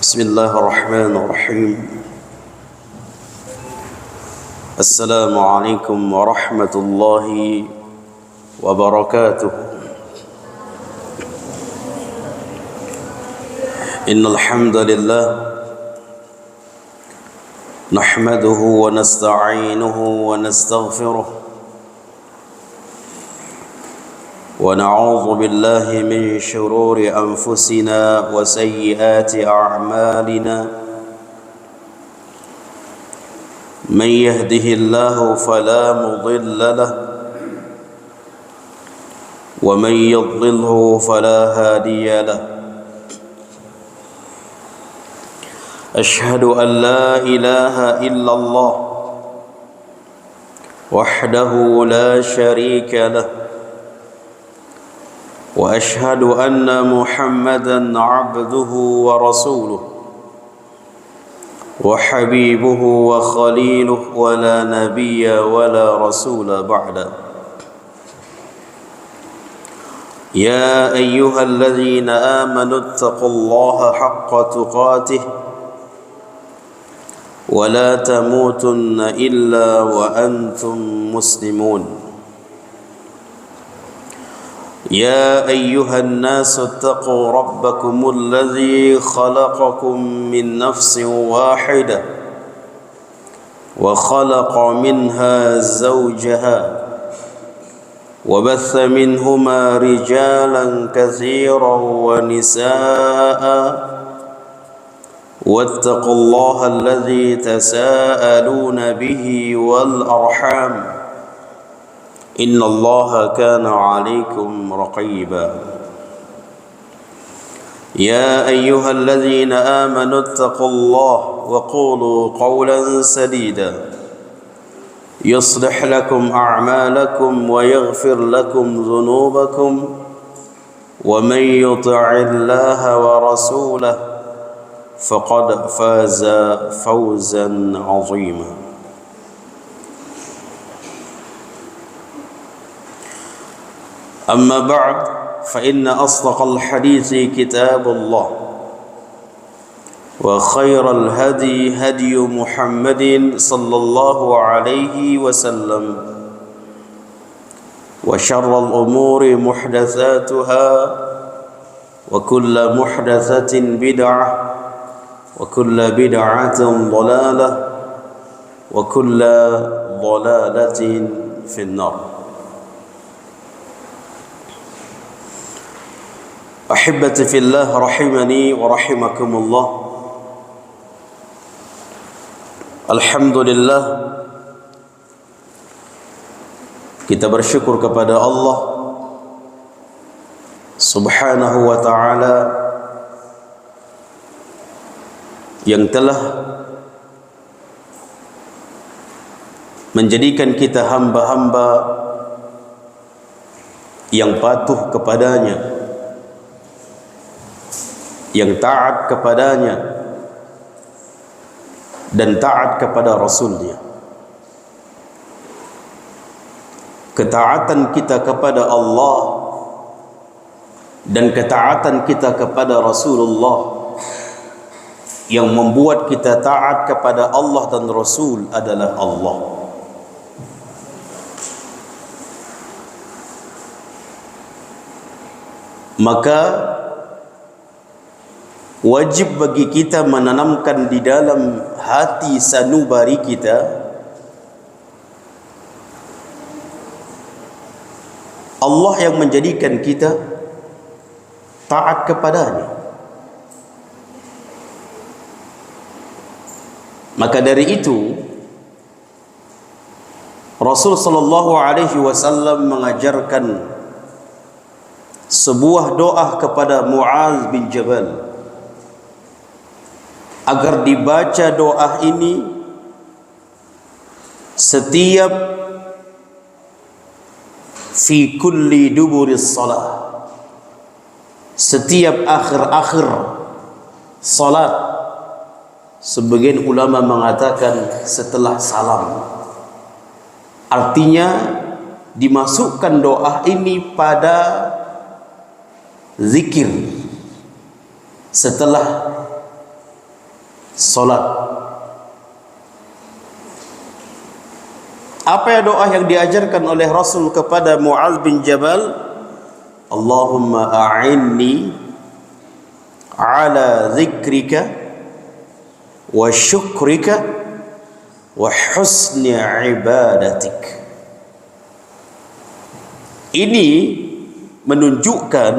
بسم الله الرحمن الرحيم. السلام عليكم ورحمة الله وبركاته. إن الحمد لله نحمده ونستعينه ونستغفره ونعوذ بالله من شرور أنفسنا وسيئات أعمالنا. من يهده الله فلا مضل له ومن يضلله فلا هادي له. أشهد أن لا إله إلا الله وحده لا شريك له، وأشهد أن محمدًا عبده ورسوله وحبيبه وخليله، ولا نبي ولا رسول بعده. يا أيها الذين آمنوا اتقوا الله حق تقاته ولا تموتن إلا وأنتم مسلمون. يا أيها الناس اتقوا ربكم الذي خلقكم من نفس واحدة وخلق منها زوجها وبث منهما رجالا كثيرا ونساء، واتقوا الله الذي تساءلون به والأرحام، إن الله كان عليكم رقيبا. يا أيها الذين آمنوا اتقوا الله وقولوا قولا سديدا يصلح لكم أعمالكم ويغفر لكم ذنوبكم، ومن يطع الله ورسوله فقد فاز فوزا عظيما. أما بعد، فإن أصدق الحديث كتاب الله، وخير الهدي هدي محمد صلى الله عليه وسلم، وشر الأمور محدثاتها، وكل محدثة بدعة، وكل بدعة ضلالة، وكل ضلالة في النار. Ahibati fillah rahimani wa rahimakumullah. Alhamdulillah, kita bersyukur kepada Allah Subhanahu wa ta'ala yang telah menjadikan kita hamba-hamba yang patuh kepadanya, yang taat kepadanya dan taat kepada Rasulnya. Ketaatan kita kepada Allah dan ketaatan kita kepada Rasulullah yang membuat kita taat kepada Allah dan Rasul adalah Allah. Maka wajib bagi kita menanamkan di dalam hati sanubari kita Allah yang menjadikan kita taat kepadanya. Maka dari itu Rasul sallallahu alaihi wasallam mengajarkan sebuah doa kepada Muaz bin Jabal agar dibaca doa ini setiap fi kulli duburis salat, setiap akhir-akhir salat. Sebagian ulama mengatakan setelah salam. Artinya dimasukkan doa ini pada zikir setelah salat. Apa ya doa yang diajarkan oleh Rasul kepada Muaz bin Jabal? Allahumma a'inni ala zikrika wa syukrika wa husni ibadatik. Ini menunjukkan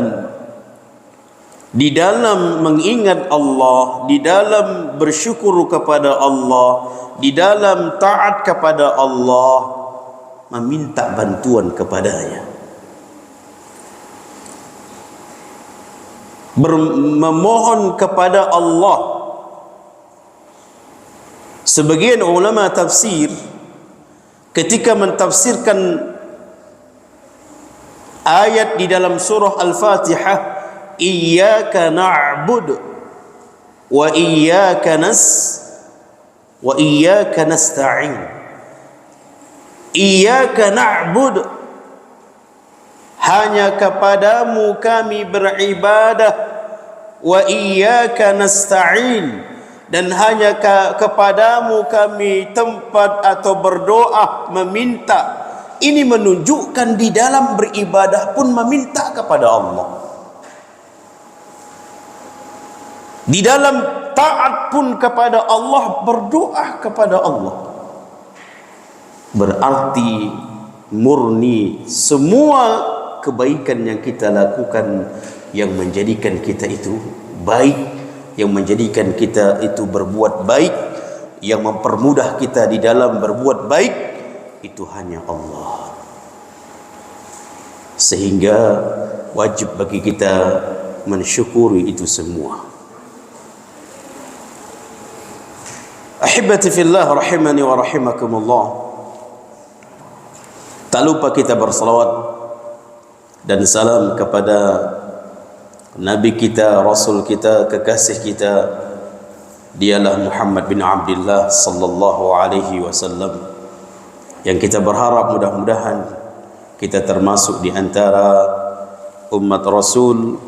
di dalam mengingat Allah, di dalam bersyukur kepada Allah, di dalam taat kepada Allah, meminta bantuan kepadanya, memohon kepada Allah. Sebagian ulama tafsir ketika mentafsirkan ayat di dalam surah Al-Fatihah, iyyaka na'budu wa iyyaka nasta'in. Iyyaka na'budu, hanya kepadamu kami beribadah, wa iyyaka nasta'in, dan hanya kepadamu kami tempat atau berdoa, meminta. Ini menunjukkan di dalam beribadah pun meminta kepada Allah, di dalam taat pun kepada Allah, berdoa kepada Allah. Berarti murni semua kebaikan yang kita lakukan yang menjadikan kita itu baik, yang menjadikan kita itu berbuat baik, yang mempermudah kita di dalam berbuat baik, itu hanya Allah. Sehingga wajib bagi kita mensyukuri itu semua. Ahibati fillah rahimani wa rahimakumullah. Tak lupa kita bersalawat dan salam kepada Nabi kita, Rasul kita, kekasih kita, dialah Muhammad bin Abdullah sallallahu alaihi wasallam, yang kita berharap mudah-mudahan kita termasuk di antara umat Rasul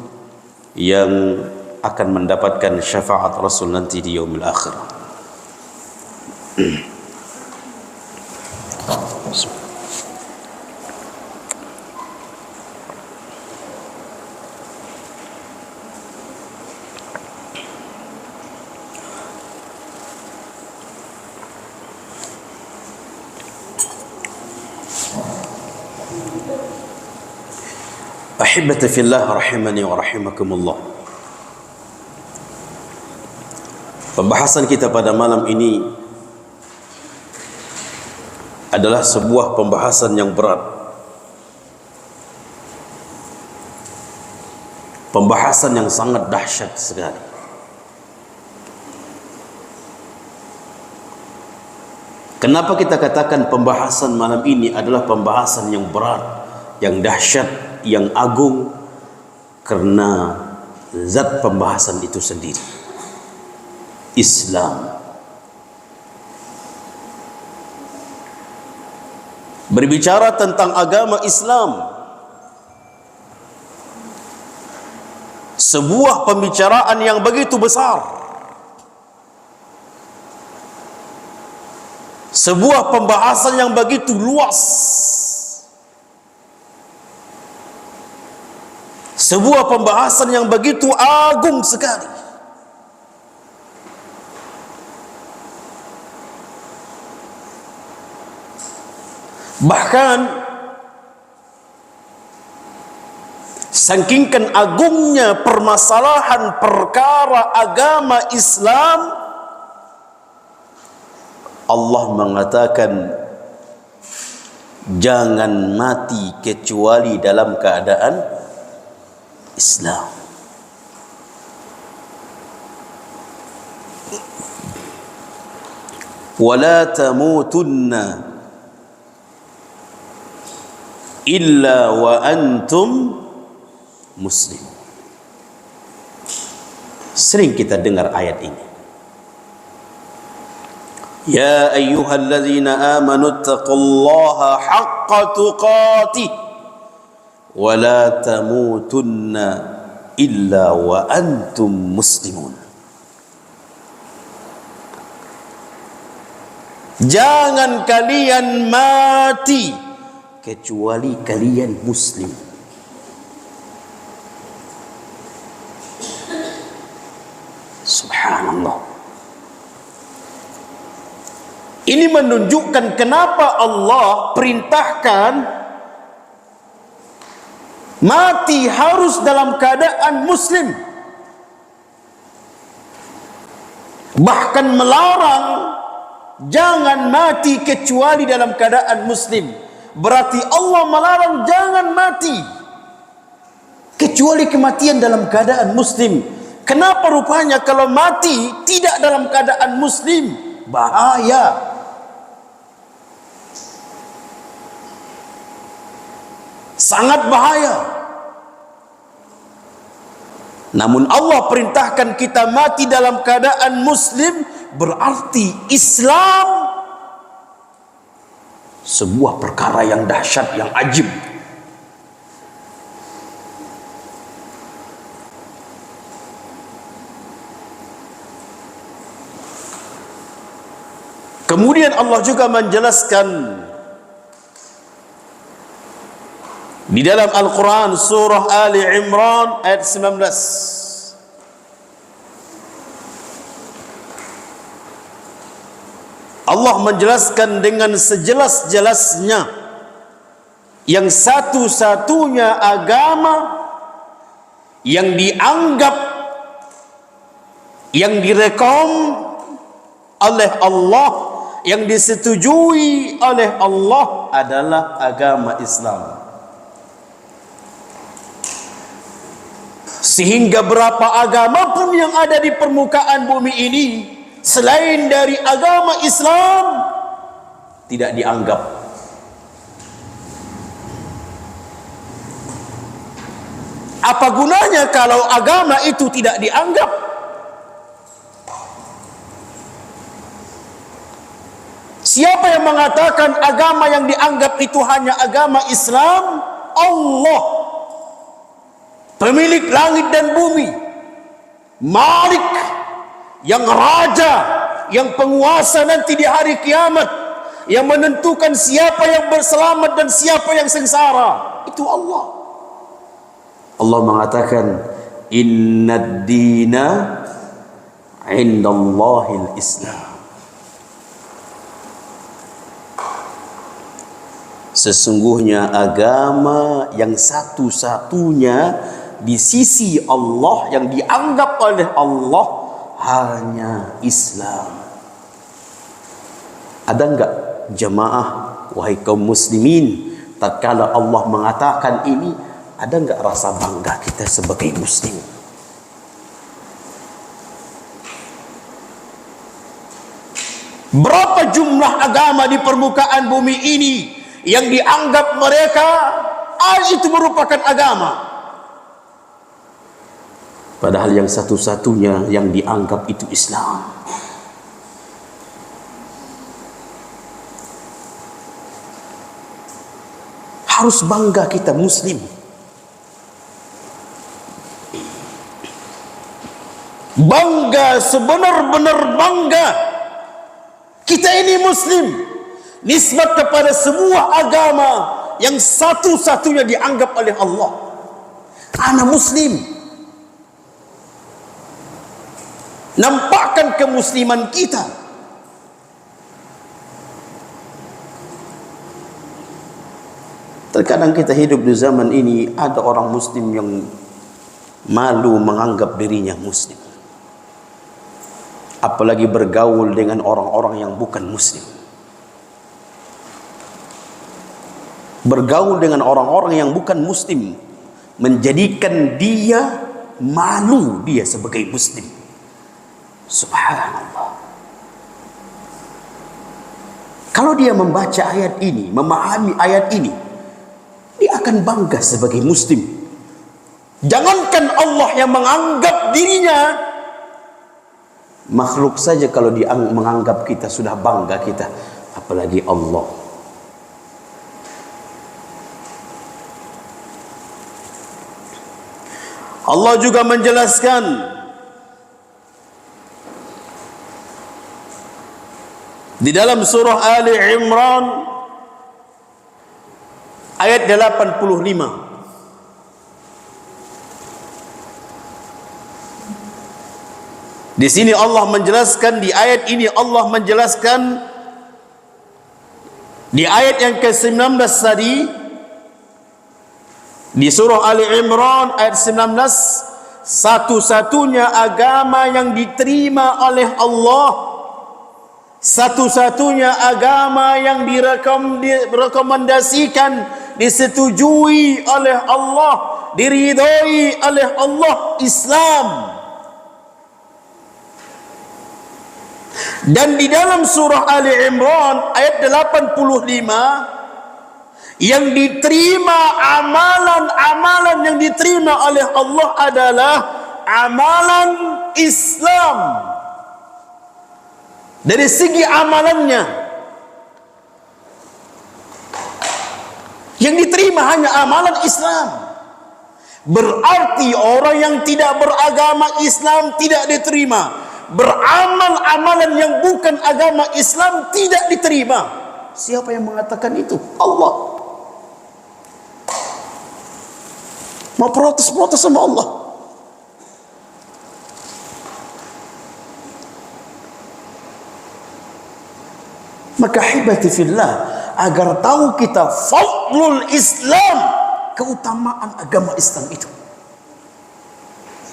yang akan mendapatkan syafaat Rasul nanti di yaumil akhir. Ahibati fillah rahimani wa rahimakumullah. Pembahasan kita pada malam ini adalah sebuah pembahasan yang berat, pembahasan yang sangat dahsyat sekali. Kenapa kita katakan pembahasan malam ini adalah pembahasan yang berat, yang dahsyat, yang agung? Karena zat pembahasan itu sendiri, Islam. Berbicara tentang agama Islam, sebuah pembicaraan yang begitu besar, sebuah pembahasan yang begitu luas, sebuah pembahasan yang begitu agung sekali. Bahkan saking agungnya permasalahan perkara agama Islam, Allah mengatakan jangan mati kecuali dalam keadaan Islam. Wala tamutunna illa wa antum muslim. Sering kita dengar ayat ini. Ya ayyuhalladzina amanu taqullaha haqqa tuqatih wa la tamutunna illa wa antum muslimun. Jangan kalian mati kecuali kalian muslim. Subhanallah. Ini menunjukkan kenapa Allah perintahkan mati harus dalam keadaan muslim. Bahkan melarang jangan mati kecuali dalam keadaan muslim. Berarti Allah melarang jangan mati kecuali kematian dalam keadaan muslim. Kenapa rupanya kalau mati tidak dalam keadaan muslim? Bahaya. Sangat bahaya. Namun Allah perintahkan kita mati dalam keadaan muslim, berarti Islam sebuah perkara yang dahsyat, yang ajib. Kemudian Allah juga menjelaskan di dalam Al-Quran surah Ali Imran ayat 19. Allah menjelaskan dengan sejelas-jelasnya yang satu-satunya agama yang dianggap, yang direkom oleh Allah, yang disetujui oleh Allah adalah agama Islam. Sehingga berapa agama pun yang ada di permukaan bumi ini selain dari agama Islam tidak dianggap. Apa gunanya kalau agama itu tidak dianggap? Siapa yang mengatakan agama yang dianggap itu hanya agama Islam? Allah, pemilik langit dan bumi, Malik, yang raja, yang penguasa nanti di hari kiamat, yang menentukan siapa yang berselamat dan siapa yang sengsara. Itu Allah. Allah mengatakan, Innad dina indallahil Islam. Sesungguhnya agama yang satu-satunya di sisi Allah, yang dianggap oleh Allah, hanya Islam. Ada enggak jemaah, wahai kaum muslimin, tatkala Allah mengatakan ini, ada enggak rasa bangga kita sebagai muslim? Berapa jumlah agama di permukaan bumi ini yang dianggap mereka itu merupakan agama, padahal yang satu-satunya yang dianggap itu Islam. Harus bangga kita muslim. Bangga, sebenar-benar bangga. Kita ini muslim, nisbat kepada semua agama yang satu-satunya dianggap oleh Allah. Ana muslim. Nampakkan kemusliman kita. Terkadang kita hidup di zaman ini, ada orang muslim yang malu menganggap dirinya muslim, apalagi bergaul dengan orang-orang yang bukan muslim. bergaul dengan orang-orang yang bukan muslim, menjadikan dia malu dia sebagai muslim. Subhanallah. Kalau dia membaca ayat ini, memahami ayat ini, dia akan bangga sebagai muslim. Jangankan Allah yang menganggap dirinya, makhluk saja kalau dia menganggap kita sudah bangga kita, apalagi Allah. Allah juga menjelaskan di dalam surah Ali Imran ayat 85. Di sini Allah menjelaskan, di ayat ini Allah menjelaskan, di ayat yang ke-19 tadi di surah Ali Imran ayat 19, satu-satunya agama yang diterima oleh Allah, satu-satunya agama yang direkomendasikan, disetujui oleh Allah, diridhoi oleh Allah, Islam. Dan di dalam surah Ali Imran ayat 85, yang diterima, amalan-amalan yang diterima oleh Allah adalah amalan Islam. Dari segi amalannya, yang diterima hanya amalan Islam. Berarti orang yang tidak beragama Islam tidak diterima. Beramal amalan yang bukan agama Islam tidak diterima. Siapa yang mengatakan itu? Allah. Mau protes-protes sama Allah. Maka hibati fillah, agar tahu kita fadlul Islam, keutamaan agama Islam itu.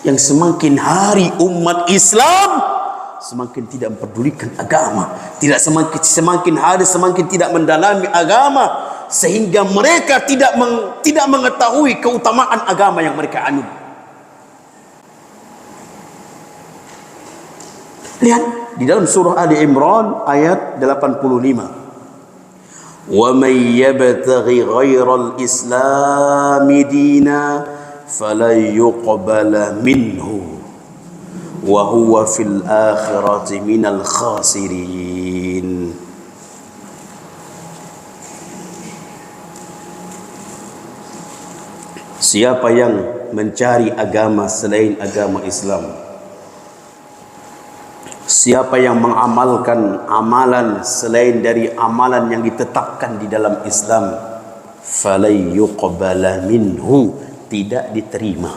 Yang semakin hari umat Islam semakin tidak mempedulikan agama, semakin hari semakin tidak mendalami agama, sehingga mereka tidak mengetahui keutamaan agama yang mereka anut. Lihat di dalam surah Ali Imran ayat 85. Wa may yabtaghi ghairal islami dina falan yuqbala minhu wa huwa fil akhirati minal khasirin. Siapa yang mencari agama selain agama Islam, siapa yang mengamalkan amalan selain dari amalan yang ditetapkan di dalam Islam, falay yuqbala minhu, tidak diterima.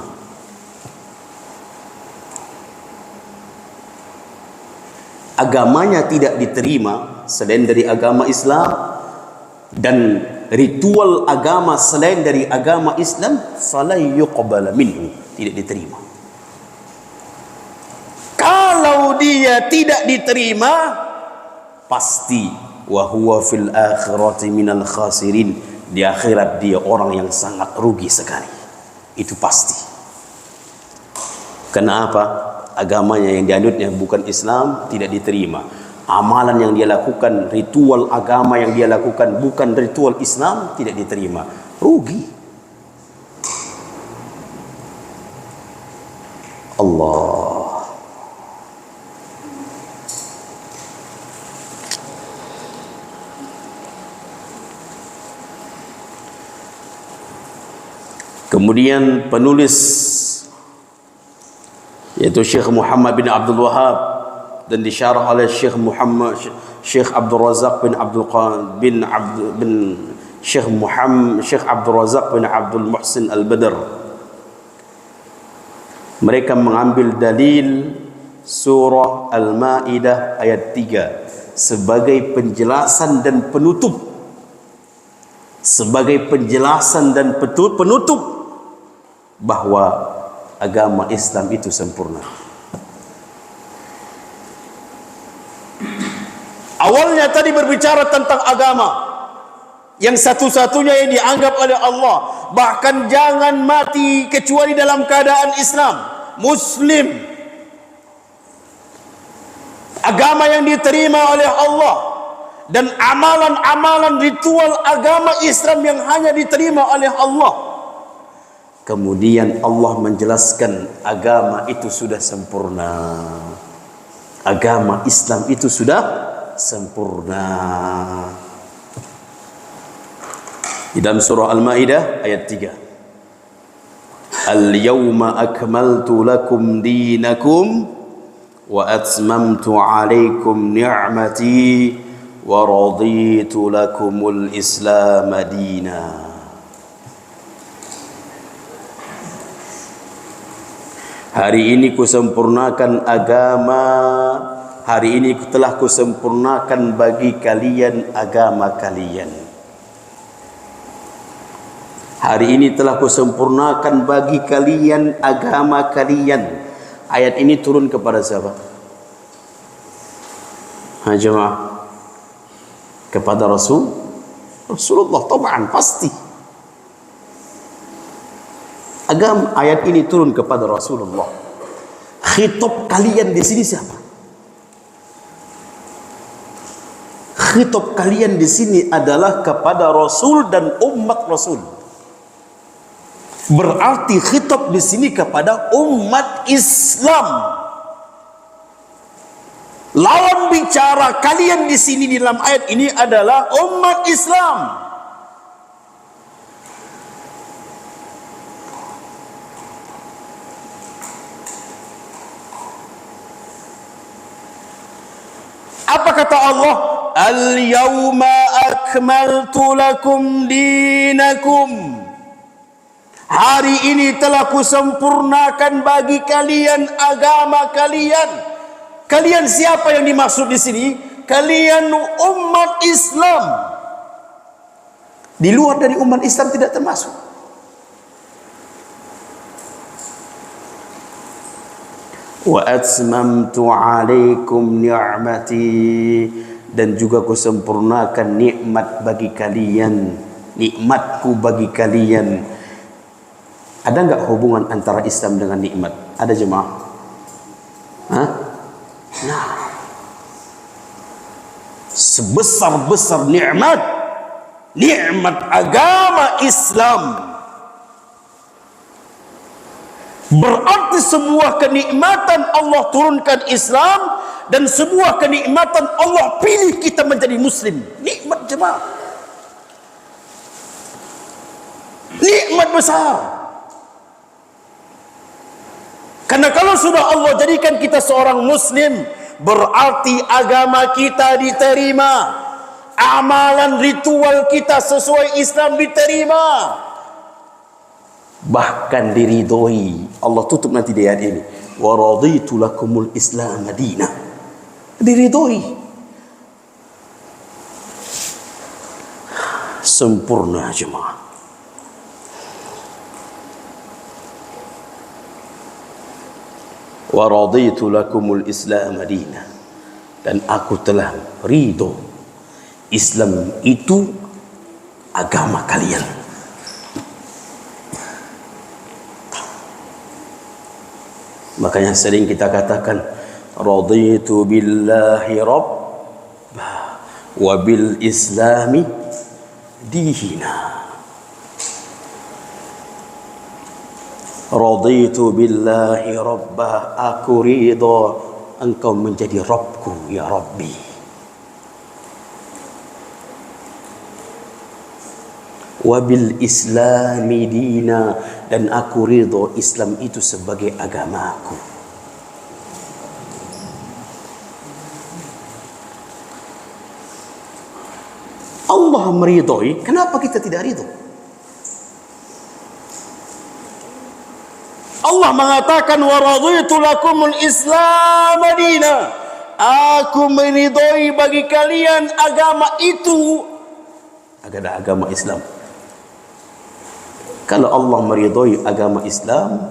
Agamanya tidak diterima selain dari agama Islam, dan ritual agama selain dari agama Islam, falay yuqbala minhu, tidak diterima. Kalau dia tidak diterima, pasti wa huwa fil akhirati minal khasirin, di akhirat dia orang yang sangat rugi sekali. Itu pasti. Kenapa? Agamanya yang dianutnya bukan Islam, tidak diterima. Amalan yang dia lakukan, ritual agama yang dia lakukan bukan ritual Islam, tidak diterima. Rugi. Allah. Kemudian penulis, yaitu Syekh Muhammad bin Abdul Wahab, dan disyarah oleh Syekh Abdul Razak bin Syekh Abdul Razak bin Abdul Muhsin Al-Badr. Mereka mengambil dalil surah Al-Maidah ayat 3 sebagai penjelasan dan penutup, sebagai penjelasan dan penutup bahwa agama Islam itu sempurna. Awalnya tadi berbicara tentang agama, yang satu-satunya yang dianggap oleh Allah. Bahkan jangan mati kecuali dalam keadaan Islam, Muslim, agama yang diterima oleh Allah, dan amalan-amalan ritual agama Islam yang hanya diterima oleh Allah. Kemudian Allah menjelaskan agama itu sudah sempurna. Agama Islam itu sudah sempurna. Di dalam surah Al-Maidah ayat 3. Al-yawma akmaltu lakum dinakum wa atmamtu alaikum ni'mati wa raditu lakumul Islam madina. Hari ini kusempurnakan agama. Hari ini telah kusempurnakan bagi kalian agama kalian. Hari ini telah kusempurnakan bagi kalian agama kalian. Ayat ini turun kepada siapa? Jemaah, kepada Rasulullah, tab'an, pasti. Agama ayat ini turun kepada Rasulullah. Khitab kalian di sini siapa? Khitab kalian di sini adalah kepada Rasul dan umat Rasul. Berarti khitab di sini kepada umat Islam. Lawan bicara kalian di sini di dalam ayat ini adalah umat Islam. Apa kata Allah? Al-yawma akmaltu lakum dinakum. Hari ini telah kusempurnakan bagi kalian agama kalian. Kalian siapa yang dimaksud di sini? Kalian umat Islam. Di luar dari umat Islam tidak termasuk. Wa atmamtu alaikum ni'mati, dan juga kusempurnakan nikmat bagi kalian, nikmatku bagi kalian. Ada enggak hubungan antara Islam dengan nikmat? Ada jemaah? Hah? Nah, sebesar-besar nikmat agama Islam, berarti sebuah kenikmatan Allah turunkan Islam, dan sebuah kenikmatan Allah pilih kita menjadi Muslim. Nikmat jemaah, nikmat besar. Karena kalau sudah Allah jadikan kita seorang Muslim, berarti agama kita diterima, amalan ritual kita sesuai Islam diterima, bahkan diridhoi. Allah tutup nanti di ayat ini, wa raditu lakumul Islam madina. Diridhoi, sempurna jemaah. Wa raditu lakumul Islam madina, dan aku telah ridho Islam itu agama kalian. Makanya sering kita katakan raditu billahi rabba wa bil islami dina. Raditu billahi rabba, aku ridha engkau menjadi Rabbku ya Rabbi. Wa bil islami dina, dan aku ridha Islam itu sebagai agamaku. Allah meridhoi, kenapa kita tidak ridho? Allah mengatakan wa raditu lakumul Islam madina, aku meridhoi bagi kalian agama itu, agama Islam. Kalau Allah meridhoi agama Islam,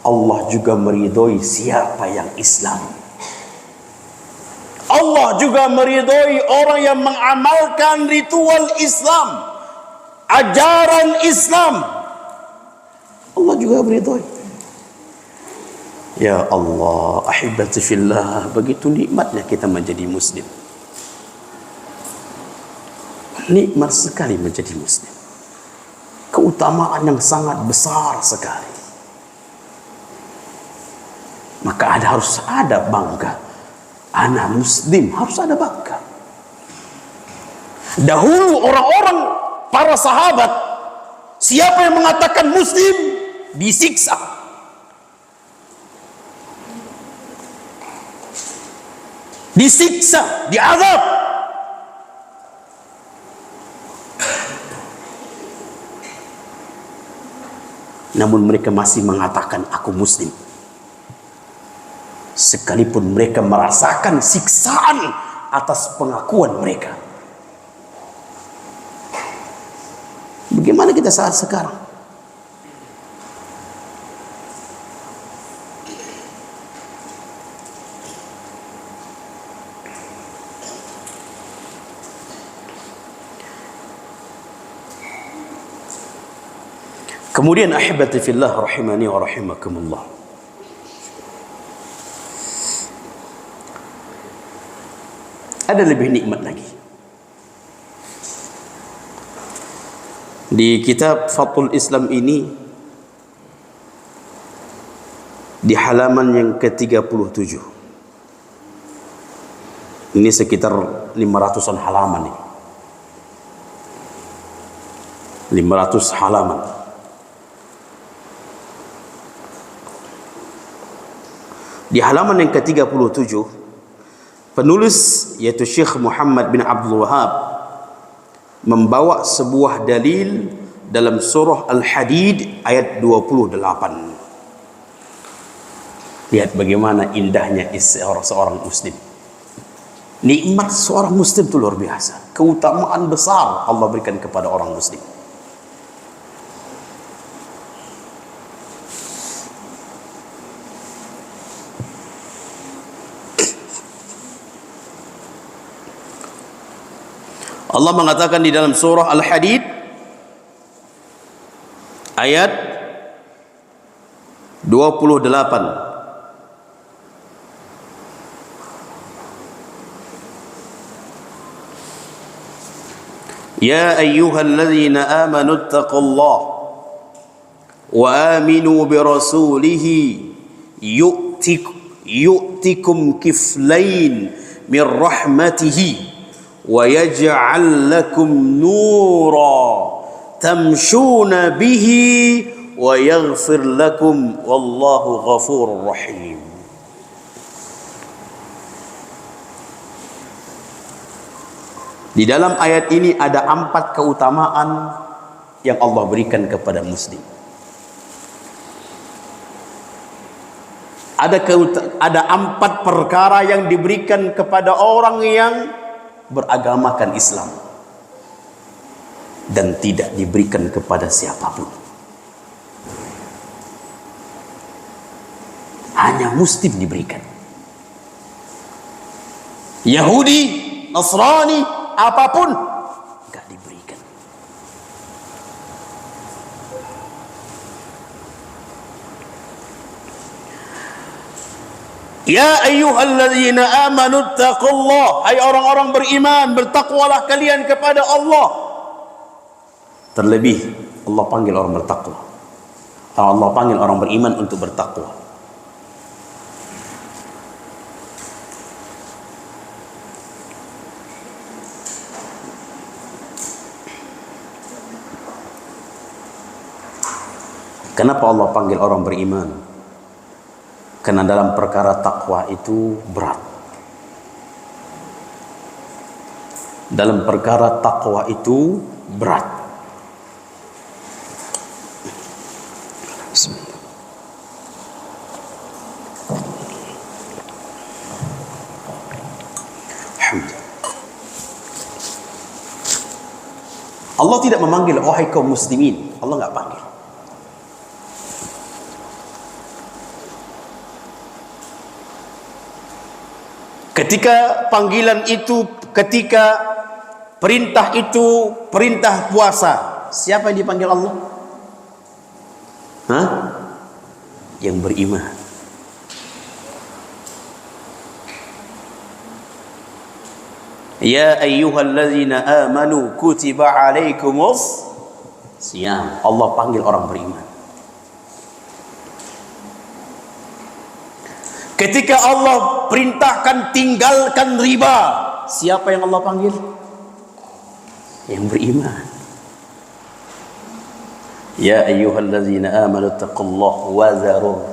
Allah juga meridhoi siapa yang Islam. Allah juga meridhoi orang yang mengamalkan ritual Islam, ajaran Islam. Allah juga meridhoi. Ya Allah, ahibati fillah, begitu nikmatnya kita menjadi muslim. Nikmat sekali menjadi muslim. Keutamaan yang sangat besar sekali. Maka harus ada bangga. Anak muslim harus ada bangga. Dahulu orang-orang para sahabat, siapa yang mengatakan muslim disiksa. Disiksa, diazab. Namun mereka masih mengatakan aku muslim. Sekalipun mereka merasakan siksaan atas pengakuan mereka. Bagaimana kita saat sekarang? Kemudian ahibati fillah rahimani wa rahimakumullah. Ada lebih nikmat lagi. Di kitab Fathul Islam ini, di halaman yang ke-37, ini sekitar 500-an halaman ini. 500 halaman. Di halaman yang ke-37, penulis yaitu Syekh Muhammad bin Abdul Wahab membawa sebuah dalil dalam surah Al-Hadid ayat 28. Lihat bagaimana indahnya seorang muslim. Nikmat seorang muslim itu luar biasa. Keutamaan besar Allah berikan kepada orang muslim. Allah mengatakan di dalam surah Al-Hadid ayat 28. Ya ayyuhalladzina amanu ittaqullaha wa aminu bi rasulihi yu'tikum kiflain min rahmatihi wa yaj'al lakum nura tamshuna bihi wa yaghfir lakum wallahu ghafurur rahim. Di dalam ayat ini ada 4 keutamaan yang Allah berikan kepada muslim. Ada 4 perkara yang diberikan kepada orang yang beragamakan Islam dan tidak diberikan kepada siapapun. Hanya muslim diberikan. Yahudi, Nasrani, apapun enggak diberikan. Ya ayyuhalladzina amanu ittaqullah, hai orang-orang beriman, bertakwalah kalian kepada Allah. Terlebih Allah panggil orang bertakwa. Allah panggil orang beriman untuk bertakwa. Kenapa Allah panggil orang beriman? Karena dalam perkara takwa itu berat. Dalam perkara takwa itu berat. Bismillah. Alhamdulillah. Allah tidak memanggil wahai kaum muslimin. Allah enggak panggil. Ketika panggilan itu, ketika perintah itu, perintah puasa, siapa yang dipanggil Allah? Hah? Yang beriman. Ya ayyuhallazina amanu kutiba alaikumus siyam. Allah panggil orang beriman. Ketika Allah perintahkan tinggalkan riba, siapa yang Allah panggil? Yang beriman. Ya ayyuhallazina amanu taqullaha wa dharur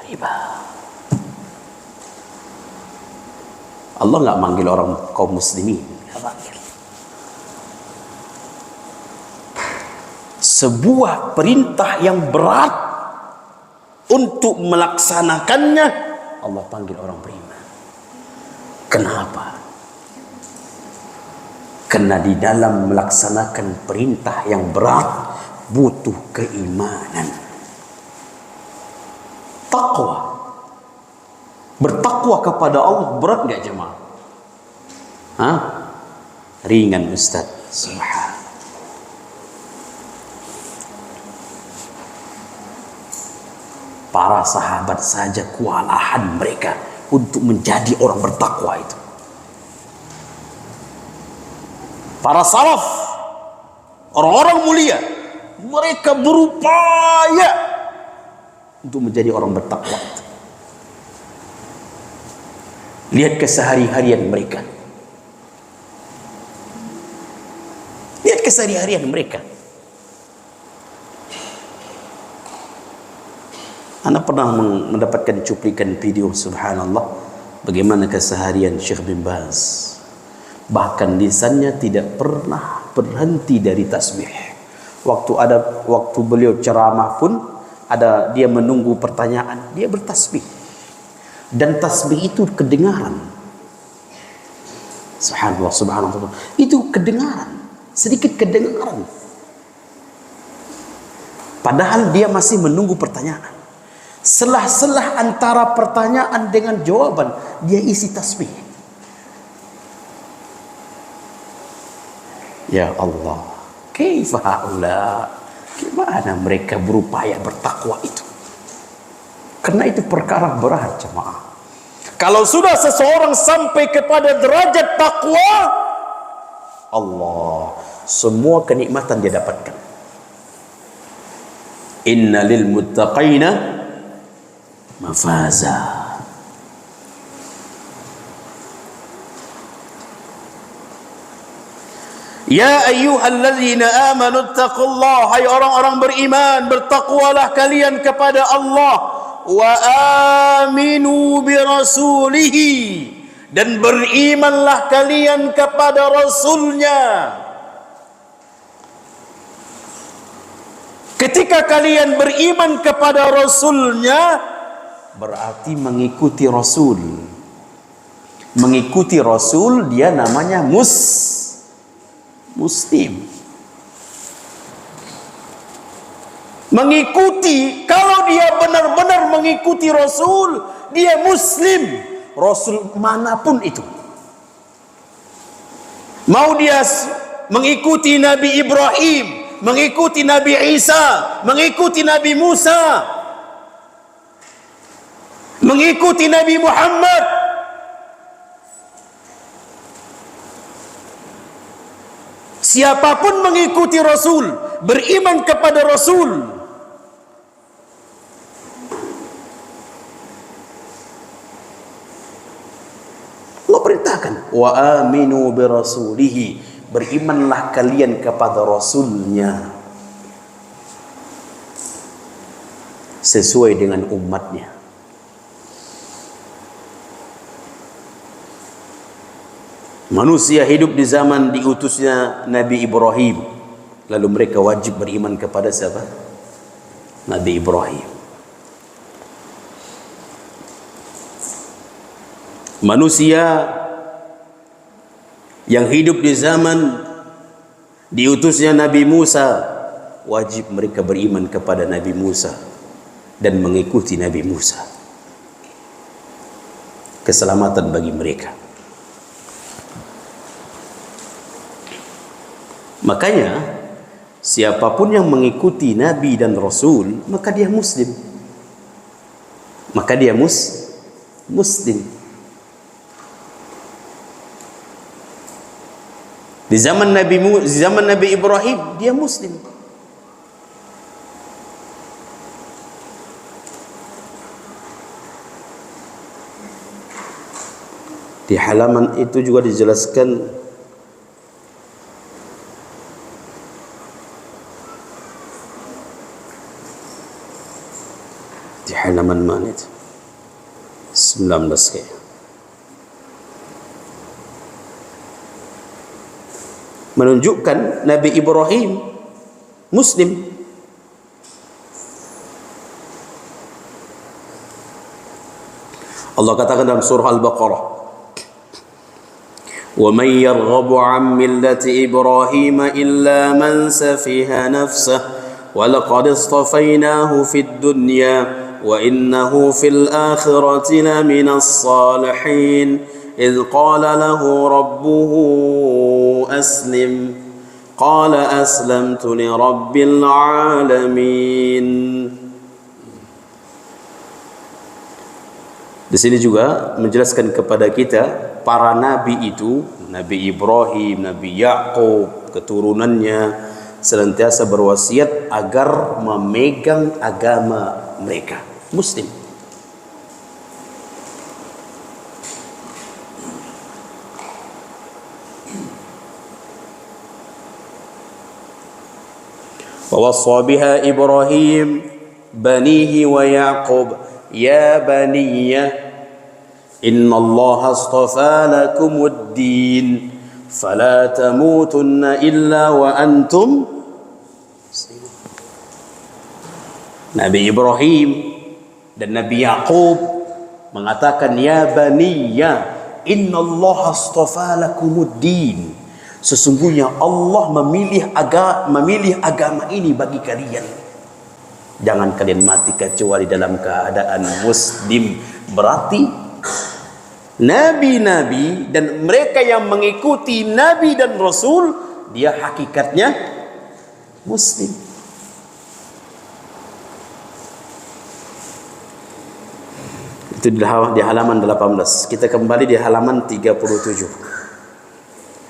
riba. Allah enggak manggil orang kaum muslimin, enggak manggil. Sebuah perintah yang berat untuk melaksanakannya, Allah panggil orang beriman. Kenapa? Karena di dalam melaksanakan perintah yang berat butuh keimanan, takwa. Bertakwa kepada Allah berat enggak jemaah? Hah? Ringan Ustaz. Subhanallah. Para sahabat saja kewalahan mereka untuk menjadi orang bertakwa itu. Para salaf, orang-orang mulia, mereka berupaya untuk menjadi orang bertakwa itu. Lihat kesehari-harian mereka. Lihat kesehari-harian mereka. Anda pernah mendapatkan cuplikan video, subhanallah, bagaimana keseharian Syekh bin Baz. Bahkan lisannya tidak pernah berhenti dari tasbih. Waktu beliau ceramah pun ada, dia menunggu pertanyaan, dia bertasbih. Dan tasbih itu kedengaran. Subhanallah, subhanallah. Itu kedengaran, sedikit kedengaran. Padahal dia masih menunggu pertanyaan. Selah-selah antara pertanyaan dengan jawaban, dia isi tasbih. Ya Allah, kaifa haula? Gimana mereka berupaya bertakwa itu? Karena itu perkara berat jemaah. Kalau sudah seseorang sampai kepada derajat takwa, Allah, semua kenikmatan dia dapatkan. Inna lil muttaqina mafaza. Ya ayyuhalladzina amanu taqullaha, hai orang-orang beriman, bertakwalah kalian kepada Allah. Wa aminu bi rasulihi, dan berimanlah kalian kepada rasulnya. Ketika kalian beriman kepada rasulnya, berarti mengikuti rasul. Mengikuti rasul, dia namanya muslim. Mengikuti, kalau dia benar-benar mengikuti rasul, dia muslim. Rasul manapun itu. Mau dia mengikuti Nabi Ibrahim, mengikuti Nabi Isa, mengikuti Nabi Musa, mengikuti Nabi Muhammad, siapapun mengikuti Rasul, beriman kepada Rasul, Allah perintahkan, wa aminu bi rasulihi, berimanlah kalian kepada rasulnya sesuai dengan umatnya. Manusia hidup di zaman diutusnya Nabi Ibrahim, lalu mereka wajib beriman kepada siapa? Nabi Ibrahim. Manusia yang hidup di zaman diutusnya Nabi Musa, wajib mereka beriman kepada Nabi Musa dan mengikuti Nabi Musa. keselamatan bagi mereka. Makanya siapapun yang mengikuti Nabi dan Rasul, maka dia Muslim. Maka dia Muslim. Di zaman Nabi Ibrahim, dia Muslim. Di halaman itu juga dijelaskan di halaman mana itu? 19 kayaknya. Menunjukkan Nabi Ibrahim Muslim. Allah katakan dalam surah Al-Baqarah, "Wa man yarghabu 'an millati Ibrahim illa man safiha nafsahu wa laqad istafainahu fid dunya wa innahu fil akhirati laminas salihin." إذ قال له ربه أسلم قال أسلمت لرب العالمين. Di sini juga menjelaskan kepada kita para nabi itu, Nabi Ibrahim, Nabi Yakub, keturunannya senantiasa berwasiat agar memegang agama mereka Muslim. ووصى بها إبراهيم بنيه ويعقوب يا بني إن الله اصطفى لكم الدين فلا تموتن إلا وأنتم مسلمون. Nabi Ibrahim dan Nabi Yakub mengatakan, ya baniya innallaha astafa lakumuddin, sesungguhnya Allah memilih agama ini bagi kalian. Jangan kalian mati kecuali dalam keadaan Muslim. Berarti nabi-nabi dan mereka yang mengikuti Nabi dan Rasul, dia hakikatnya Muslim. Itu di halaman 18. Kita kembali di halaman 37.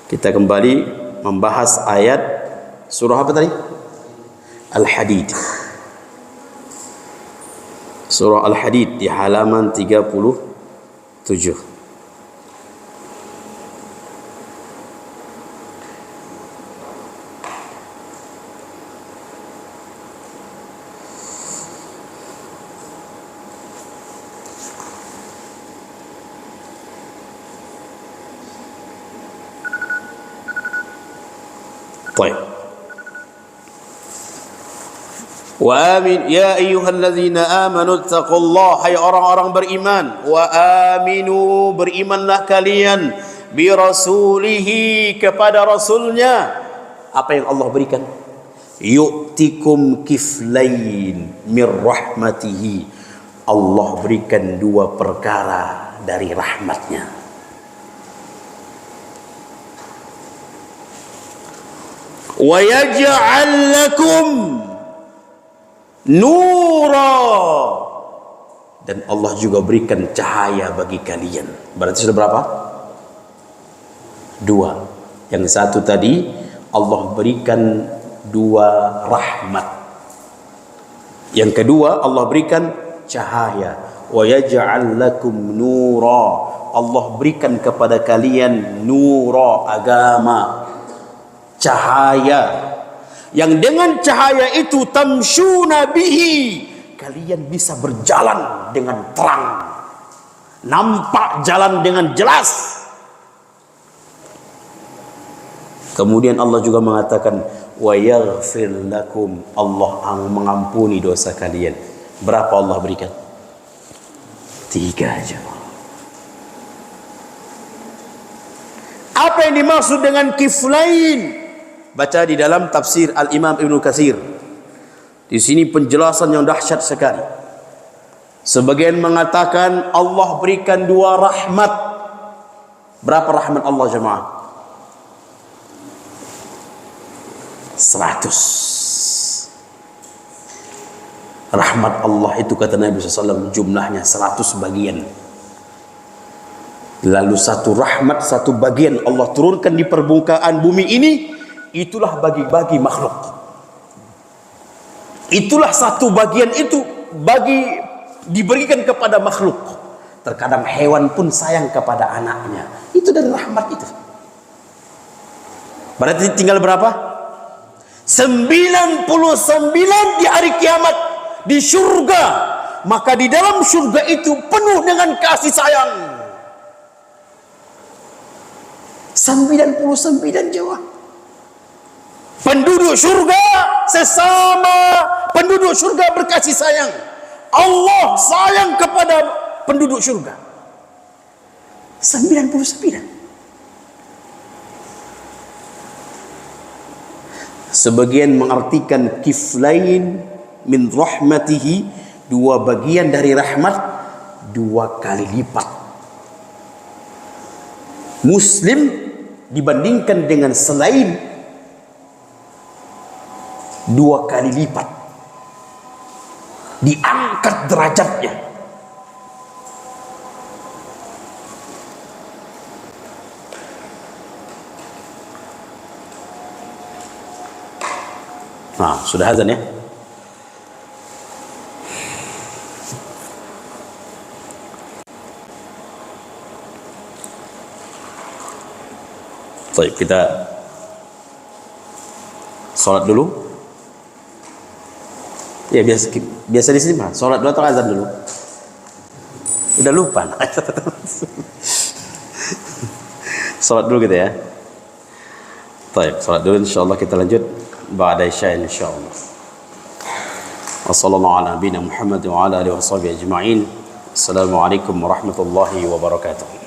Kita kembali membahas ayat surah apa tadi? Al-Hadid. Surah Al-Hadid di halaman 37. Wa amin ya ayyuhalladzina amanu taqullaha, hai orang-orang beriman, wa aminu, berimanlah kalian, bi rasulihi, kepada rasulnya. Apa yang Allah berikan? Yu'tikum kiflain mir rahmatihi, Allah berikan 2 perkara dari rahmatnya. Wa yaj'al lakum nura, dan Allah juga berikan cahaya bagi kalian. Berarti sudah berapa? 2. Yang satu tadi Allah berikan 2 rahmat. Yang kedua Allah berikan cahaya. Wa yaj'al lakum nura, Allah berikan kepada kalian nura, agama, cahaya, yang dengan cahaya itu tamshuna bihi, kalian bisa berjalan dengan terang, nampak jalan dengan jelas. Kemudian Allah juga mengatakan wa yaghfir lakum, Allah mengampuni dosa kalian. Berapa Allah berikan? 3 aja. Apa yang dimaksud dengan kiflain? Baca di dalam tafsir Al-Imam Ibnu Katsir. Di sini penjelasan yang dahsyat sekali. Sebagian mengatakan Allah berikan 2 rahmat. Berapa rahmat Allah jemaah? 100. Rahmat Allah itu kata Nabi SAW jumlahnya 100 bagian. Lalu satu rahmat, satu bagian Allah turunkan di permukaan bumi ini, itulah bagi-bagi makhluk. Itulah satu bagian itu diberikan kepada makhluk. Terkadang hewan pun sayang kepada anaknya. Itu dari rahmat itu. Berarti tinggal berapa? 99 di hari kiamat di surga. Maka di dalam surga itu penuh dengan kasih sayang. 99 jawab. Penduduk surga sesama penduduk surga berkasih sayang. Allah sayang kepada penduduk surga. 99. Sebagian mengartikan kiflain min rahmatihi, 2 bagian dari rahmat, 2 kali lipat. Muslim dibandingkan dengan selain 2 kali lipat. Diangkat derajatnya. Nah, sudah azan ya. Baik, kita sholat dulu. Ya biasa di sini mah sholat dulu atau azan dulu. Udah lupa. Sholat dulu gitu ya. Baik, sholat dulu insyaallah, kita lanjut ba'da isya insyaallah. Wassallallahu ala nabiyina Muhammad wa ala alihi washabihi ajma'in. Assalamualaikum warahmatullahi wabarakatuh.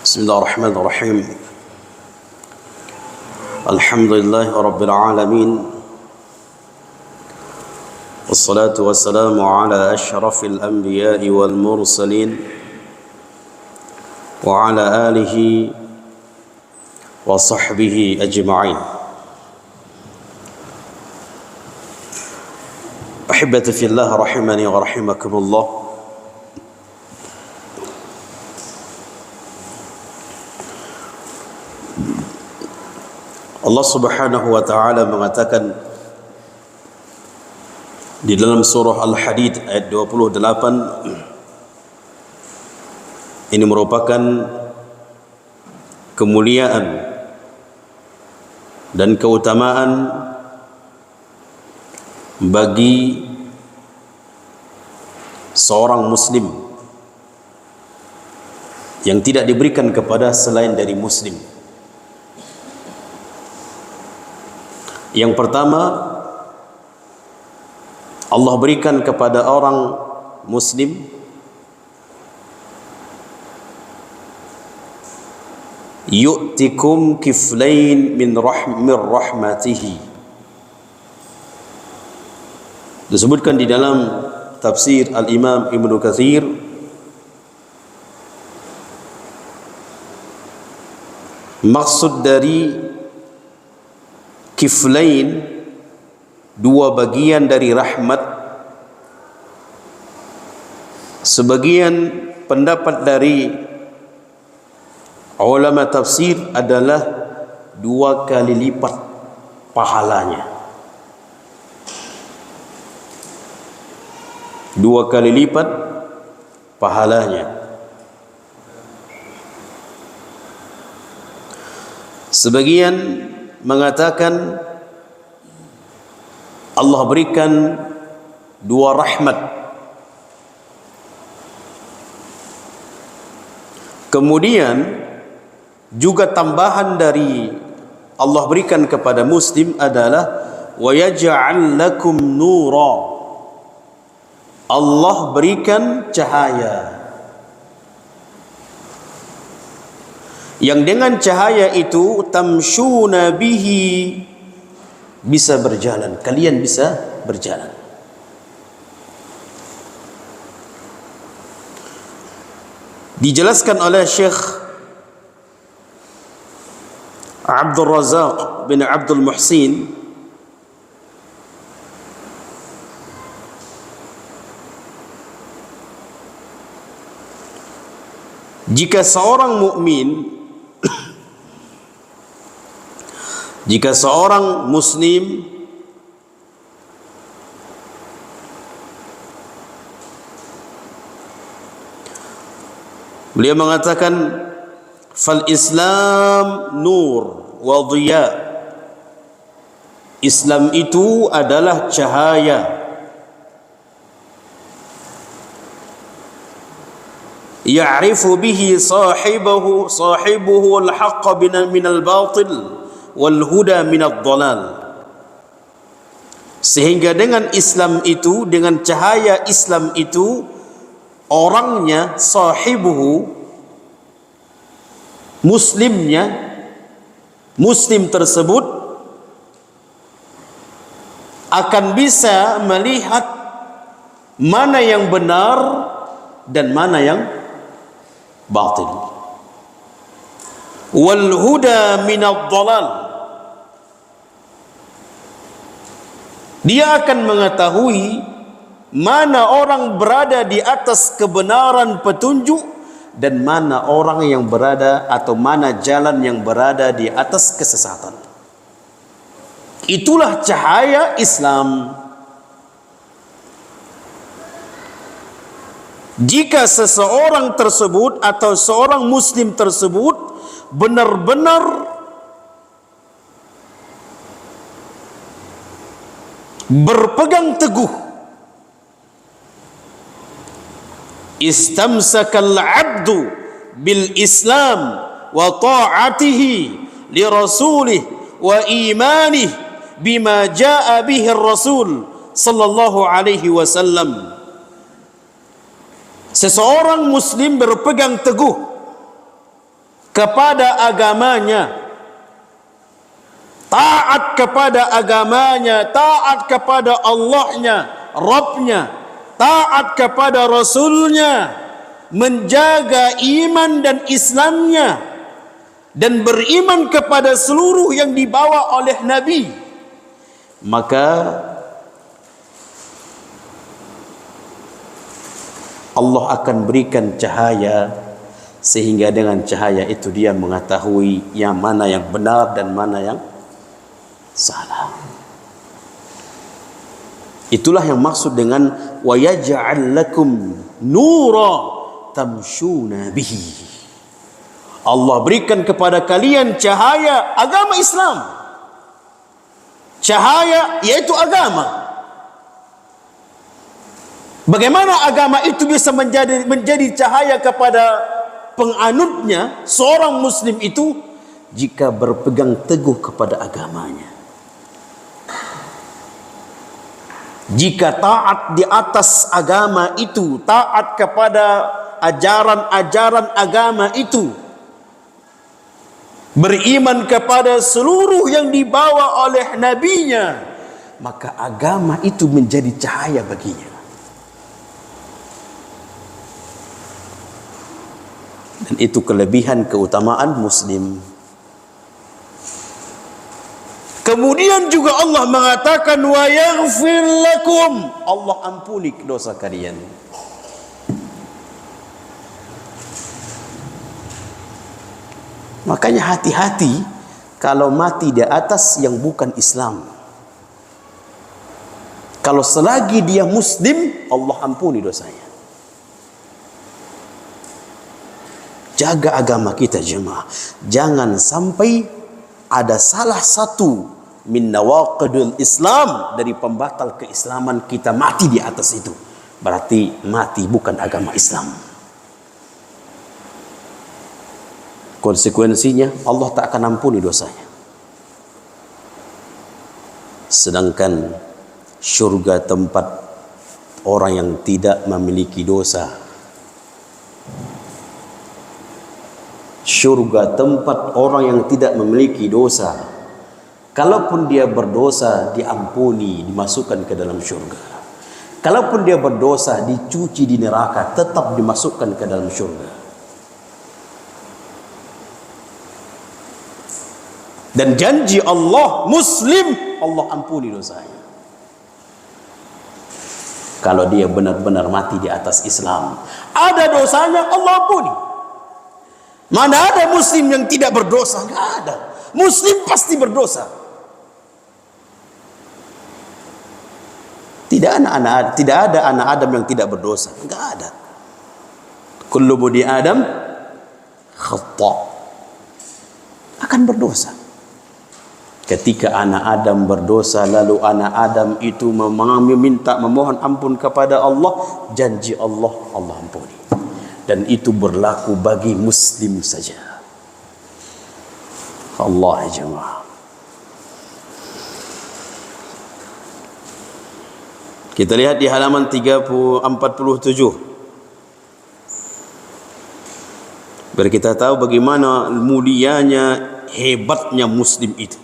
Bismillahirrahmanirrahim. Alhamdulillahi Rabbil Alamin. Wassalatu wassalamu ala ashrafil anbiya'i wal mursalin wa ala alihi wa sahbihi ajma'in. Ahibati fillah rahimani wa rahimakumullah. Allah Subhanahu wa taala mengatakan di dalam surah Al-Hadid ayat 28, ini merupakan kemuliaan dan keutamaan bagi seorang muslim yang tidak diberikan kepada selain dari muslim. Yang pertama, Allah berikan kepada orang muslim yu'tikum kiflain min rahmatihi. Disebutkan di dalam tafsir Al-Imam Ibnu Katsir, maksud dari kiflain, dua bagian dari rahmat. Sebagian pendapat dari ulama tafsir adalah 2 kali lipat pahalanya. 2 kali lipat pahalanya. Sebagian mengatakan Allah berikan 2 rahmat. Kemudian juga tambahan dari Allah berikan kepada muslim adalah wa yaj'al lakum nura. Allah berikan cahaya yang dengan cahaya itu tamshuna bihi, bisa berjalan, kalian bisa berjalan. Dijelaskan oleh Syekh Abdul Razak bin Abdul Muhsin jika seorang mukmin, jika seorang muslim beliau mengatakan fal Islam nur wa dhiya, Islam itu adalah cahaya, ya'rifu bihi sahibuhu al-haqqa min al-batil wal huda min ad-dhalal. Sehingga dengan Islam itu, dengan cahaya Islam itu, orangnya, sahibuhu, muslimnya, muslim tersebut akan bisa melihat mana yang benar dan mana yang batil. Wal huda min ad-dhalal, dia akan mengetahui mana orang berada di atas kebenaran petunjuk dan mana orang yang berada atau mana jalan yang berada di atas kesesatan. Itulah cahaya Islam. Jika seseorang tersebut atau seorang muslim tersebut benar-benar berpegang teguh, istamsakal abdu bil Islam wa ta'atihi li rasulih wa imanih bima jaa bihi Rasul sallallahu alaihi wasallam. Seseorang muslim berpegang teguh kepada agamanya, taat kepada agamanya, taat kepada Allahnya, Rabbnya, taat kepada Rasulnya, menjaga iman dan Islamnya, dan beriman kepada seluruh yang dibawa oleh Nabi, maka Allah akan berikan cahaya, sehingga dengan cahaya itu dia mengetahui yang mana yang benar dan mana yang salah. Itulah yang maksud dengan wa yaj'al lakum nura tamshuna bihi. Allah berikan kepada kalian cahaya agama Islam. Cahaya yaitu agama. Bagaimana agama itu bisa menjadi cahaya kepada penganutnya, seorang muslim itu, jika berpegang teguh kepada agamanya. Jika taat di atas agama itu, taat kepada ajaran-ajaran agama itu, beriman kepada seluruh yang dibawa oleh nabinya, maka agama itu menjadi cahaya baginya. Dan itu kelebihan keutamaan muslim. Kemudian juga Allah mengatakan wa yaghfir lakum, Allah ampuni dosa kalian. Makanya hati-hati kalau mati di atas yang bukan Islam. Kalau selagi dia muslim, Allah ampuni dosanya. Jaga agama kita jemaah. Jangan sampai ada salah satu min nawaqidul Islam, dari pembatal keislaman kita, mati di atas itu. Berarti mati bukan agama Islam. Konsekuensinya Allah tak akan ampuni dosanya. Sedangkan syurga tempat orang yang tidak memiliki dosa. Syurga tempat orang yang tidak memiliki dosa. Kalaupun dia berdosa, diampuni, dimasukkan ke dalam syurga. Kalaupun dia berdosa, dicuci di neraka, tetap dimasukkan ke dalam syurga. Dan janji Allah, muslim, Allah ampuni dosanya. Kalau dia benar-benar mati di atas Islam, ada dosanya, Allah ampuni. Mana ada muslim yang tidak berdosa? Enggak ada. Muslim pasti berdosa. Tidak ada anak Adam yang tidak berdosa. Enggak ada. Kullu bani Adam khata', akan berdosa. Ketika anak Adam berdosa, lalu anak Adam itu memohon ampun kepada Allah, janji Allah, Allah ampuni. Dan itu berlaku bagi muslim saja. Allah jemaah. Kita lihat di halaman 47. Biar kita tahu bagaimana mulianya, hebatnya muslim itu.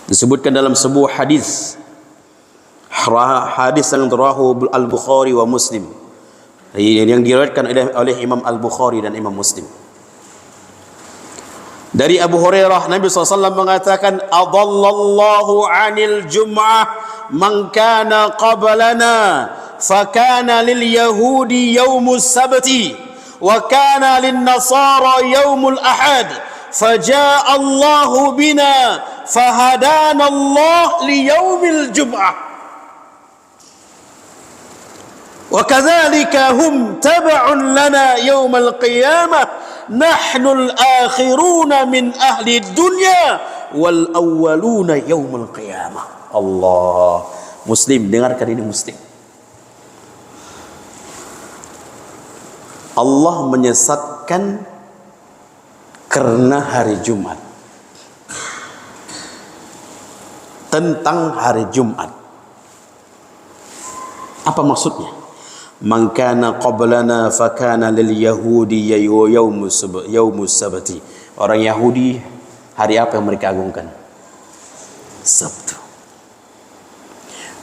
Disebutkan dalam sebuah hadis yang rawahu Al-Bukhari wa Muslim, yang diriwayatkan oleh Imam Al-Bukhari dan Imam Muslim. Dari Abu Hurairah, Nabi SAW mengatakan, adallallahu anil jum'ah man kana qablana fakana lil yahudi yaumus sabti wa kana lin nasara yaumul ahad faja'a Allahu bina fahadana Allah li yaumil jum'ah وكذلك هم تبع لنا يوم القيامة نحن الآخرون من أهل الدنيا والأولون يوم القيامة. Allah. Muslim, dengarkan ini muslim. Allah menyesatkan karena hari Jumat, tentang hari Jumat. Apa maksudnya? Man kana qablana fakana lil yahudi yaumus sabti. Orang Yahudi hari apa yang mereka agungkan? Sabtu.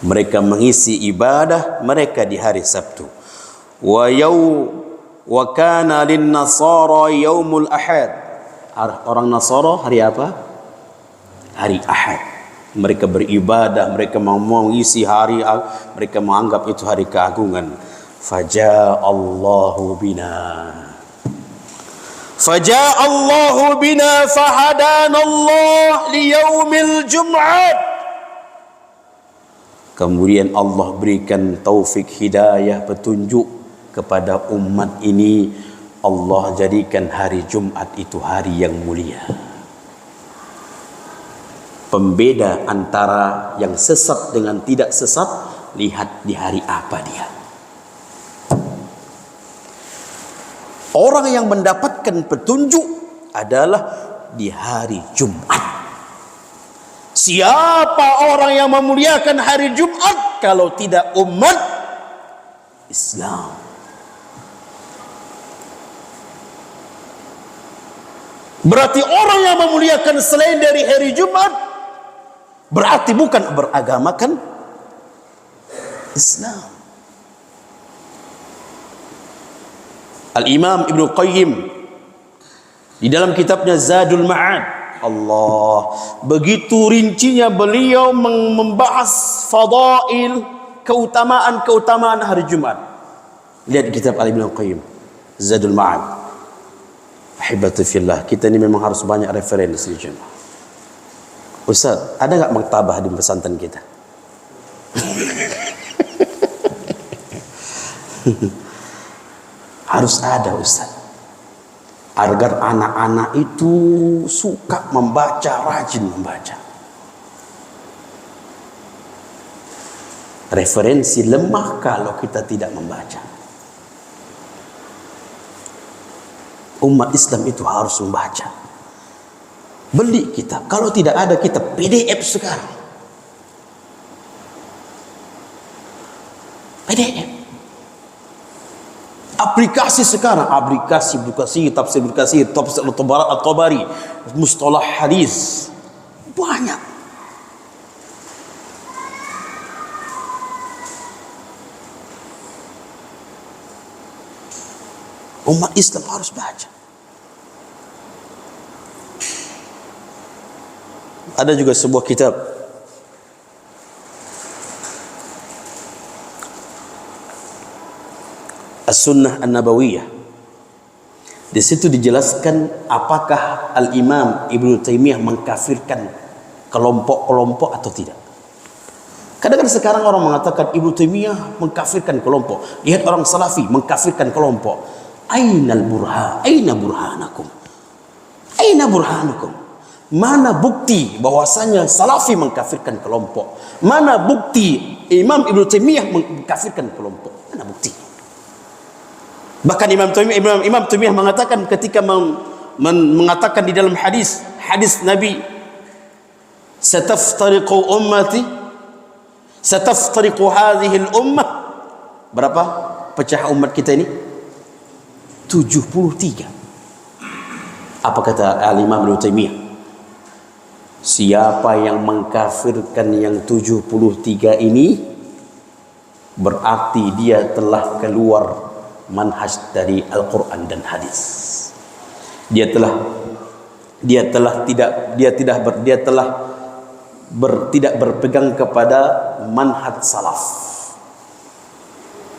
Mereka mengisi ibadah mereka di hari Sabtu. Wa kana lin nasara yaumul ahad. Orang Nasara hari apa? Hari Ahad. Mereka beribadah, mereka mengisi hari, mereka menganggap itu hari keagungan. Faja'allahu bina fahadanallah liyaumil jum'at. Kemudian Allah berikan taufik hidayah petunjuk kepada umat ini. Allah jadikan hari Jumat itu hari yang mulia. Pembeda antara yang sesat dengan tidak sesat, lihat di hari apa dia. Orang yang mendapatkan petunjuk adalah di hari Jumat. Siapa orang yang memuliakan hari Jumat kalau tidak umat Islam? Berarti orang yang memuliakan selain dari hari Jumat berarti bukan beragamakan Islam. Al-Imam Ibnu Qayyim di dalam kitabnya Zadul Ma'ad, Allah begitu rincinya beliau membahas fadail, keutamaan hari Jumat. Lihat kitab Al-Ibnu Qayyim Zadul Ma'ad. Ahibati fillah, kita ini memang harus banyak referensi Jumat. Ustaz, ada enggak maktabah di pesantren kita? Harus ada, Ustaz, agar anak-anak itu suka membaca, rajin membaca. Referensi lemah kalau kita tidak membaca. Umat Islam itu harus membaca. Beli kitab. Kalau tidak ada kitab, PDF sekarang. PDF. Aplikasi sekarang, aplikasi tafsir At-Tabari, mustalah hadis, banyak. Umat Islam harus baca. Ada juga sebuah kitab As-Sunnah An-Nabawiyah. Di situ dijelaskan apakah Al-Imam Ibnu Taimiyah mengkafirkan kelompok-kelompok atau tidak. Kadang-kadang sekarang orang mengatakan Ibnu Taimiyah mengkafirkan kelompok. Lihat orang Salafi mengkafirkan kelompok. Aina burhanakum? Aina burhanukum? Mana bukti bahwasanya Salafi mengkafirkan kelompok? Mana bukti Imam Ibnu Taimiyah mengkafirkan kelompok? Mana bukti? Bahkan Imam Taimiyah mengatakan ketika mengatakan di dalam hadis Nabi, sataftariqu hadhihi al-ummah. Berapa pecah umat kita ini? 73. Apa kata Al-Imam Ibnu Taimiyah? Siapa yang mengkafirkan yang 73 ini, berarti dia telah keluar manhaj dari Al-Quran dan hadis. Dia tidak berpegang kepada manhaj salaf.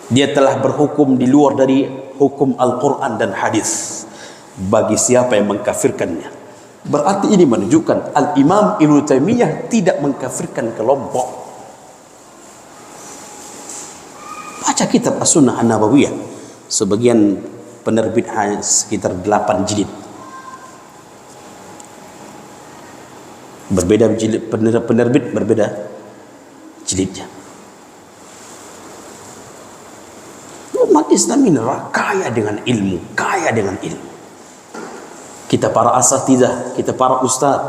Dia telah berhukum di luar dari hukum Al-Quran dan hadis. Bagi siapa yang mengkafirkannya, berarti ini menunjukkan Al-Imam Ibnu Taimiyah tidak mengkafirkan kelompok. Baca kitab As-Sunnah An-Nabawiyah. Sebagian penerbit hanya sekitar 8 jilid. Berbeda jilid, penerbit berbeda jilidnya. Umat Islam ini kaya dengan ilmu, Kita para asatidzah, kita para ustaz,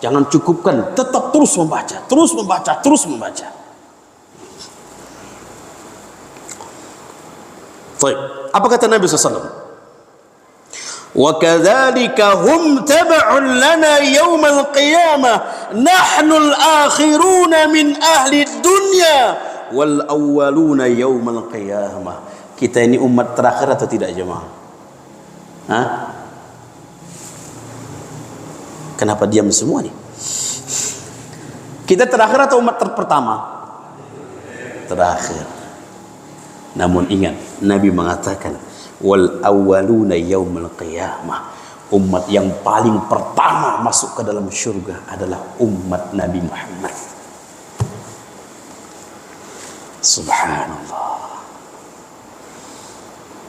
jangan cukupkan, tetap terus membaca. Baik, apa kata Nabi SAW? Wa kadzalika hum tab'un lana yaumal qiyamah nahnu al-akhiruna min ahli dunya wal awwaluna yaumal qiyamah. Kita ini umat terakhir atau tidak jemaah? Hah? Kenapa diam semua nih? Kita terakhir atau umat pertama? Terakhir. Namun ingat, Nabi mengatakan wal awwaluna yaumil qiyamah, umat yang paling pertama masuk ke dalam syurga adalah umat Nabi Muhammad. Subhanallah.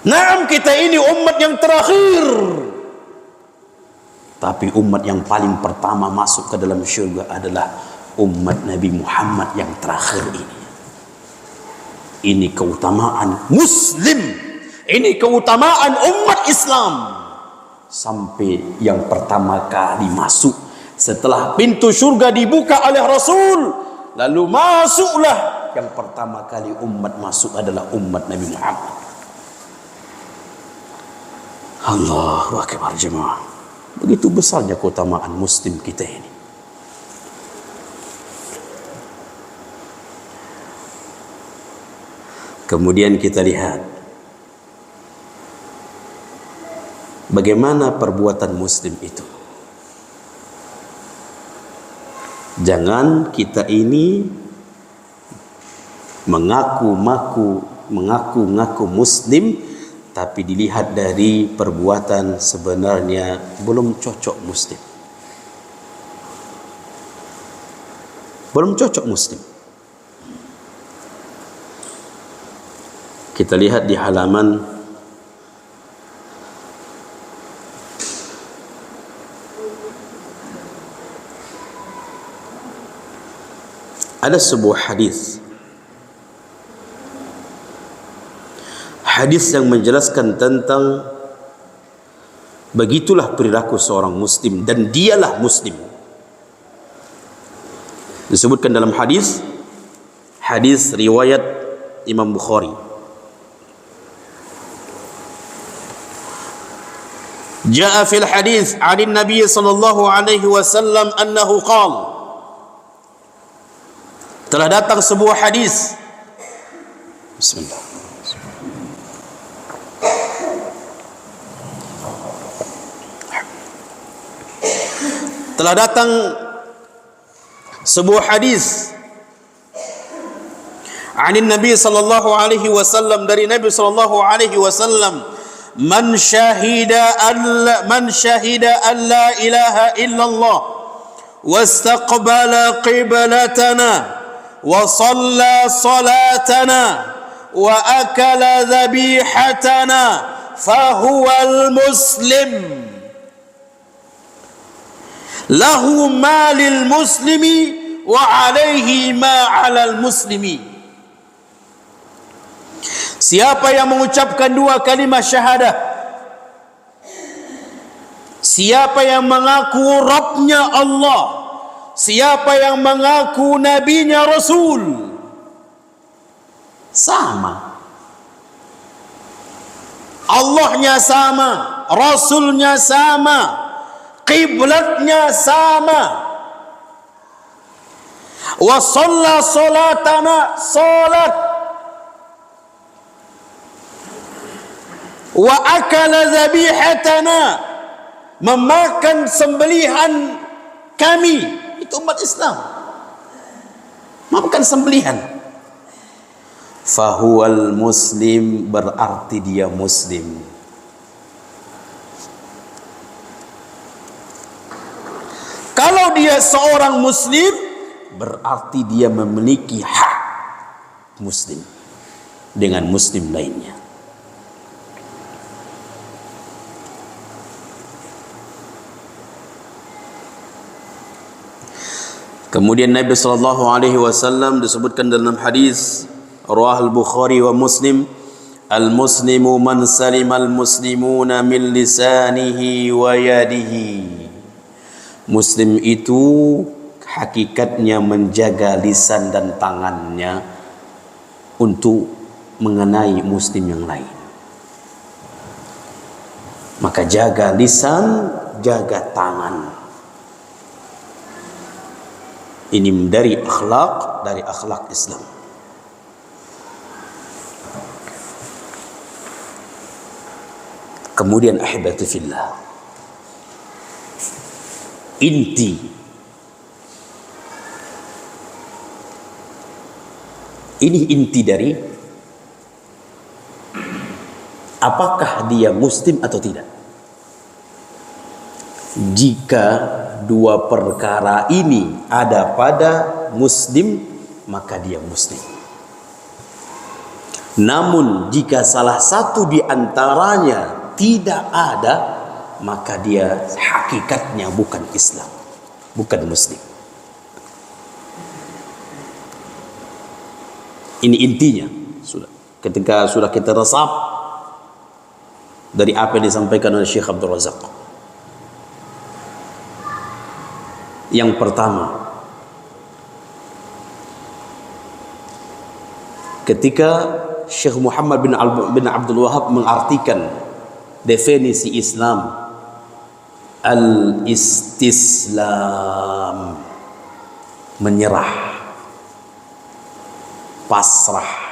Naam, kita ini umat yang terakhir, tapi umat yang paling pertama masuk ke dalam syurga adalah umat Nabi Muhammad yang terakhir ini. Ini keutamaan Muslim, ini keutamaan umat Islam. Sampai yang pertama kali masuk setelah pintu surga dibuka oleh Rasul, lalu masuklah yang pertama kali umat masuk adalah umat Nabi Muhammad. Allahu Akbar jemaah. Begitu besarnya keutamaan Muslim kita ini. Kemudian kita lihat bagaimana perbuatan Muslim itu. Jangan kita ini mengaku Muslim, tapi dilihat dari perbuatan sebenarnya belum cocok Muslim. Belum cocok Muslim. Kita lihat di halaman ada sebuah hadis yang menjelaskan tentang begitulah perilaku seorang muslim dan dialah muslim. Disebutkan dalam hadis riwayat Imam Bukhari. Jaa fil hadis 'an Nabi sallallahu alaihi wasallam annahu qala. Telah datang sebuah hadis. Bismillah. Telah datang sebuah hadis 'an Nabi sallallahu alaihi wasallam, dari Nabi sallallahu alaihi wasallam, Man syahida an la ilaha illallah wastaqbala qiblatana wa shalla salatana wa akala dhabihatana fahuwal muslim lahu ma lil muslimi wa alaihi ma 'alal muslimi. Siapa yang mengucapkan dua kalimat syahadah, siapa yang mengaku Rabbnya Allah, siapa yang mengaku Nabinya Rasul, sama. Allahnya sama, Rasulnya sama, qiblatnya sama. Wa shalla salatana, salat. Wa akala dhabihatana, memakan sembelihan kami. Itu umat Islam, memakan sembelihan. Fahuwal muslim, berarti dia muslim. Kalau dia seorang muslim, berarti dia memiliki hak muslim dengan muslim lainnya. Kemudian Nabi sallallahu alaihi wasallam disebutkan dalam hadis riwayat Bukhari wa Muslim, al-muslimu man salimal muslimuna min lisanihi wa yadihi. Muslim itu hakikatnya menjaga lisan dan tangannya untuk mengenai muslim yang lain. Maka jaga lisan, jaga tangan. Ini dari akhlak Islam. Kemudian ahibati fillah, inti dari apakah dia muslim atau tidak. Jika dua perkara ini ada pada muslim, maka dia muslim. Namun jika salah satu di antaranya tidak ada, maka dia hakikatnya bukan Islam, bukan muslim. Ini intinya. Ketika sudah kita resap dari apa yang disampaikan oleh Syekh Abdul Razak. Yang pertama, ketika Syekh Muhammad bin Abdul Wahab mengartikan definisi Islam, al-istislam, menyerah, pasrah.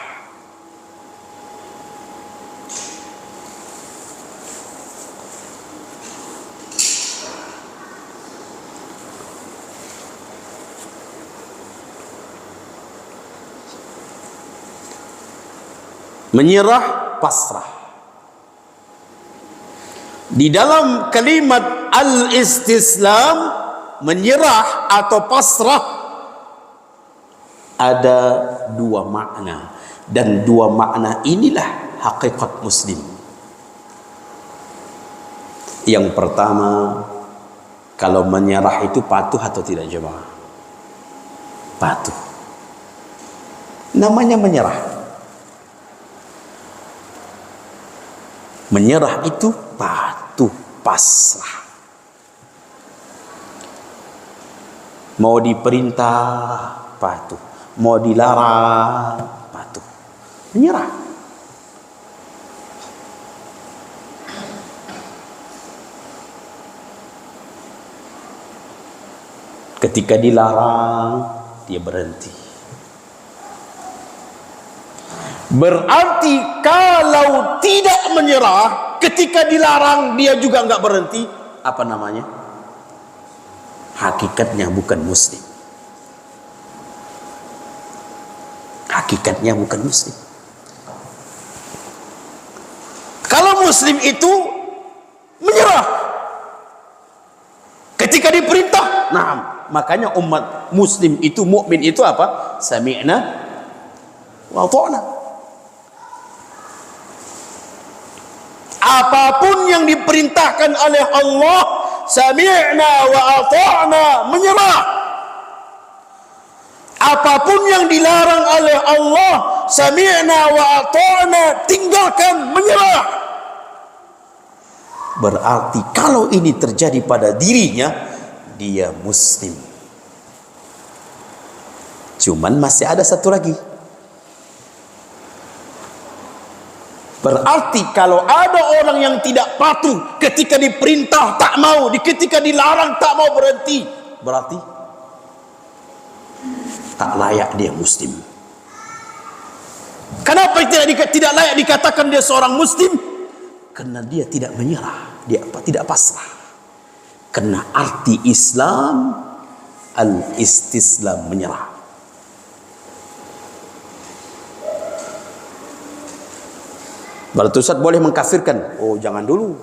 Menyerah, pasrah. Di dalam kalimat al-istislam, menyerah atau pasrah, ada dua makna, dan dua makna inilah hakikat muslim. Yang pertama, kalau menyerah itu patuh atau tidak jemaah? Patuh. Namanya menyerah. Menyerah itu patuh, pasrah. Mau diperintah, patuh. Mau dilarang, patuh. Menyerah. Ketika dilarang, dia berhenti. Berarti kalau tidak menyerah, ketika dilarang dia juga enggak berhenti, apa namanya? Hakikatnya bukan muslim. Hakikatnya bukan muslim. Kalau muslim itu menyerah ketika diperintah. Nah, makanya umat muslim itu, mukmin itu apa? Sami'na wa ata'na. Apapun yang diperintahkan oleh Allah, sami'na wa ata'na, menyerah. Apapun yang dilarang oleh Allah, sami'na wa ata'na, tinggalkan, menyerah. Berarti kalau ini terjadi pada dirinya, dia muslim. Cuman masih ada satu lagi. Berarti kalau ada orang yang tidak patuh, ketika diperintah tak mau, ketika dilarang tak mau berhenti, berarti tak layak dia muslim. Kenapa tidak layak dikatakan dia seorang muslim? Karena dia tidak menyerah, dia tidak pasrah. Karena arti Islam al-istislam, menyerah. Berarti Ustaz boleh mengkafirkan? Oh, jangan dulu.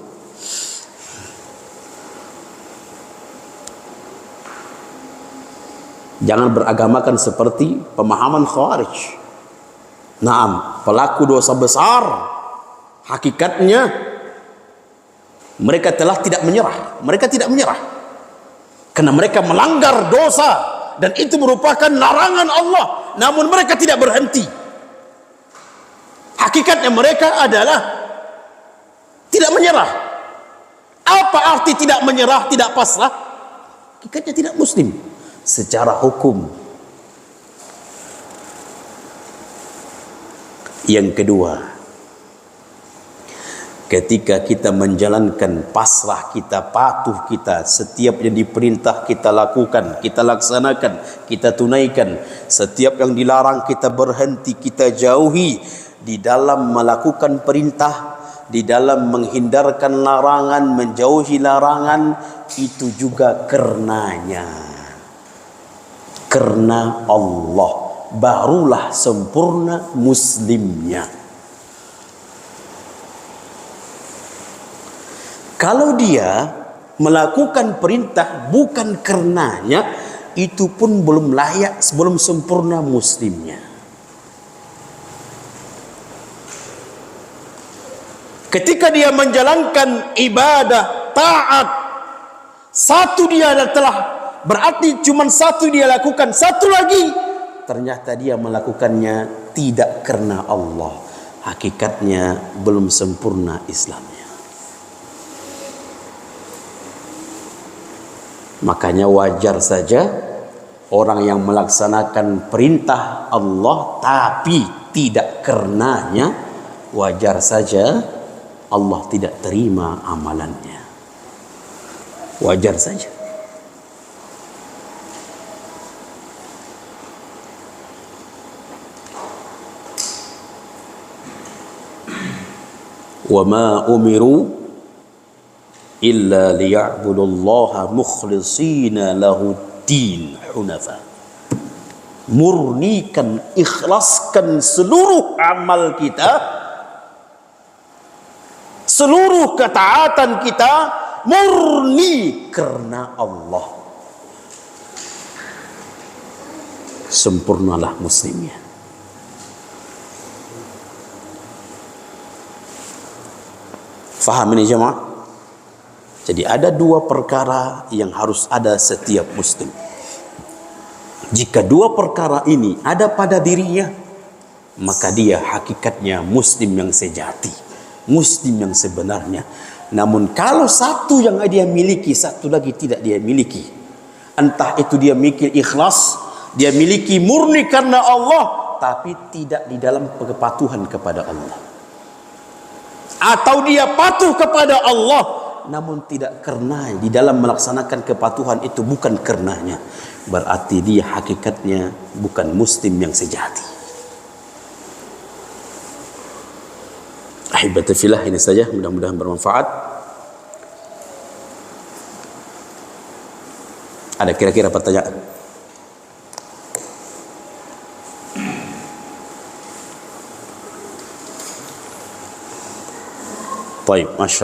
Jangan beragamakan seperti pemahaman Khawarij. Naam, pelaku dosa besar, hakikatnya mereka telah tidak menyerah. Mereka tidak menyerah karena mereka melanggar dosa, dan itu merupakan larangan Allah. Namun mereka tidak berhenti. Hakikatnya mereka adalah tidak menyerah. Apa arti tidak menyerah, tidak pasrah? Hakikatnya tidak muslim secara hukum. Yang kedua, ketika kita menjalankan pasrah kita, patuh kita, setiap yang diperintah kita lakukan, kita laksanakan, kita tunaikan, setiap yang dilarang kita berhenti, kita jauhi, di dalam melakukan perintah, di dalam menghindarkan larangan, menjauhi larangan, itu juga karenanya, karena Allah, barulah sempurna muslimnya. Kalau dia melakukan perintah bukan karenanya, itu pun belum layak, belum sempurna muslimnya. Ketika dia menjalankan ibadah, taat, satu dia telah, berarti cuma satu dia lakukan, satu lagi ternyata dia melakukannya tidak karena Allah, hakikatnya belum sempurna Islamnya. Makanya wajar saja orang yang melaksanakan perintah Allah tapi tidak karenanya, wajar saja Allah tidak terima amalannya. Wajar saja. Wa ma umiru illa liya'budullaha mukhlishina lahuddin hunafa. Murnikan, ikhlaskan seluruh amal kita, seluruh ketaatan kita murni karena Allah. Sempurnalah muslimnya. Faham ini jemaah? Jadi ada dua perkara yang harus ada setiap muslim. Jika dua perkara ini ada pada dirinya, maka dia hakikatnya muslim yang sejati, muslim yang sebenarnya. Namun kalau satu yang dia miliki, satu lagi tidak dia miliki, entah itu dia miliki ikhlas, dia miliki murni karena Allah, tapi tidak di dalam kepatuhan kepada Allah, atau dia patuh kepada Allah namun tidak karena di dalam melaksanakan kepatuhan itu bukan karenanya, berarti dia hakikatnya bukan muslim yang sejati. Ahibati fillah, ini saja, mudah-mudahan bermanfaat. Ada kira-kira pertanyaan? Baik, masya